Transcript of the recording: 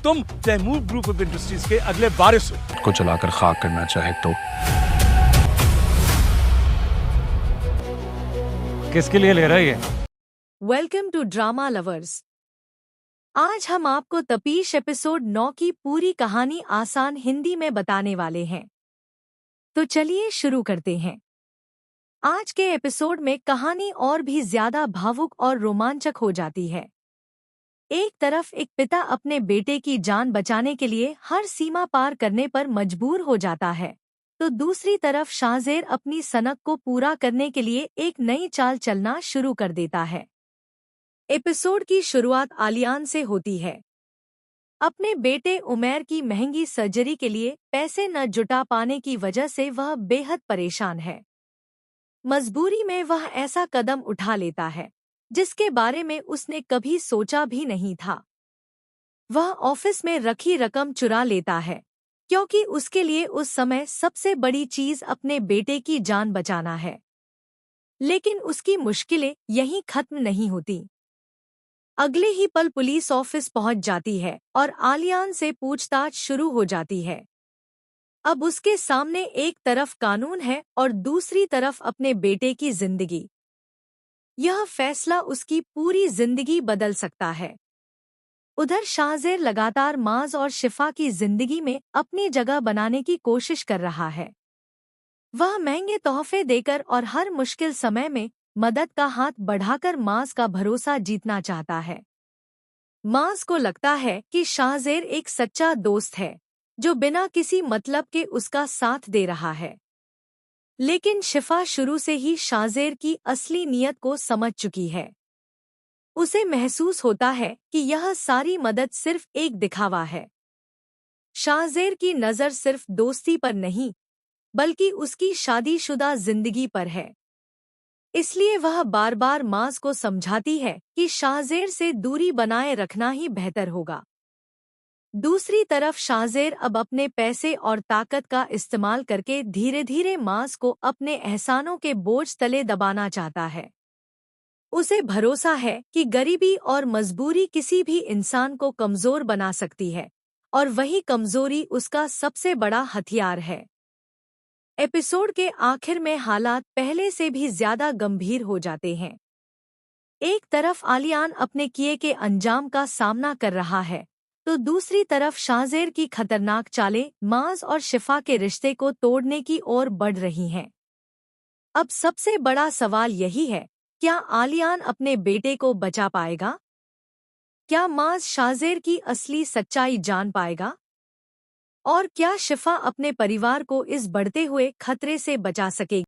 तुम Taimur group of industries के अगले वारिस हो। को जलाकर खाक करना चाहे तो किसके लिए ले रहा है ये? Welcome to drama lovers. आज हम आपको तपीश एपिसोड 9 की पूरी कहानी आसान हिंदी में बताने वाले हैं। तो चलिए शुरू करते हैं। आज के एपिसोड में कहानी और भी ज्यादा भावुक और रोमांचक हो जाती है। एक तरफ एक पिता अपने बेटे की जान बचाने के लिए हर सीमा पार करने पर मजबूर हो जाता है, तो दूसरी तरफ शाहजेर अपनी सनक को पूरा करने के लिए एक नई चाल चलना शुरू कर देता है। एपिसोड की शुरुआत आलियान से होती है। अपने बेटे उमैर की महंगी सर्जरी के लिए पैसे न जुटा पाने की वजह से वह बेहद परेशान है। मजबूरी में वह ऐसा कदम उठा लेता है जिसके बारे में उसने कभी सोचा भी नहीं था। वह ऑफिस में रखी रकम चुरा लेता है क्योंकि उसके लिए उस समय सबसे बड़ी चीज अपने बेटे की जान बचाना है। लेकिन उसकी मुश्किलें यहीं खत्म नहीं होती। अगले ही पल पुलिस ऑफिस पहुंच जाती है और आलियान से पूछताछ शुरू हो जाती है। अब उसके सामने एक तरफ कानून है और दूसरी तरफ अपने बेटे की जिंदगी। यह फैसला उसकी पूरी जिंदगी बदल सकता है। उधर शाहजेर लगातार माज और शिफा की जिंदगी में अपनी जगह बनाने की कोशिश कर रहा है। वह महंगे तोहफे देकर और हर मुश्किल समय में मदद का हाथ बढ़ाकर माज का भरोसा जीतना चाहता है। माज को लगता है कि शाहजेर एक सच्चा दोस्त है जो बिना किसी मतलब के उसका साथ दे रहा है। लेकिन शिफा शुरू से ही शाहजेर की असली नीयत को समझ चुकी है। उसे महसूस होता है कि यह सारी मदद सिर्फ एक दिखावा है। शाहजेर की नज़र सिर्फ दोस्ती पर नहीं बल्कि उसकी शादीशुदा जिंदगी पर है। इसलिए वह बार बार माज को समझाती है कि शाहजेर से दूरी बनाए रखना ही बेहतर होगा। दूसरी तरफ शाहजेर अब अपने पैसे और ताकत का इस्तेमाल करके धीरे धीरे माज को अपने एहसानों के बोझ तले दबाना चाहता है। उसे भरोसा है कि गरीबी और मजबूरी किसी भी इंसान को कमजोर बना सकती है और वही कमजोरी उसका सबसे बड़ा हथियार है। एपिसोड के आखिर में हालात पहले से भी ज्यादा गंभीर हो जाते हैं। एक तरफ आलियान अपने किए के अंजाम का सामना कर रहा है, तो दूसरी तरफ शाहजेर की खतरनाक चालें माज और शिफा के रिश्ते को तोड़ने की ओर बढ़ रही हैं। अब सबसे बड़ा सवाल यही है, क्या आलियान अपने बेटे को बचा पाएगा? क्या माज शाहजेर की असली सच्चाई जान पाएगा? और क्या शिफा अपने परिवार को इस बढ़ते हुए खतरे से बचा सकेगी?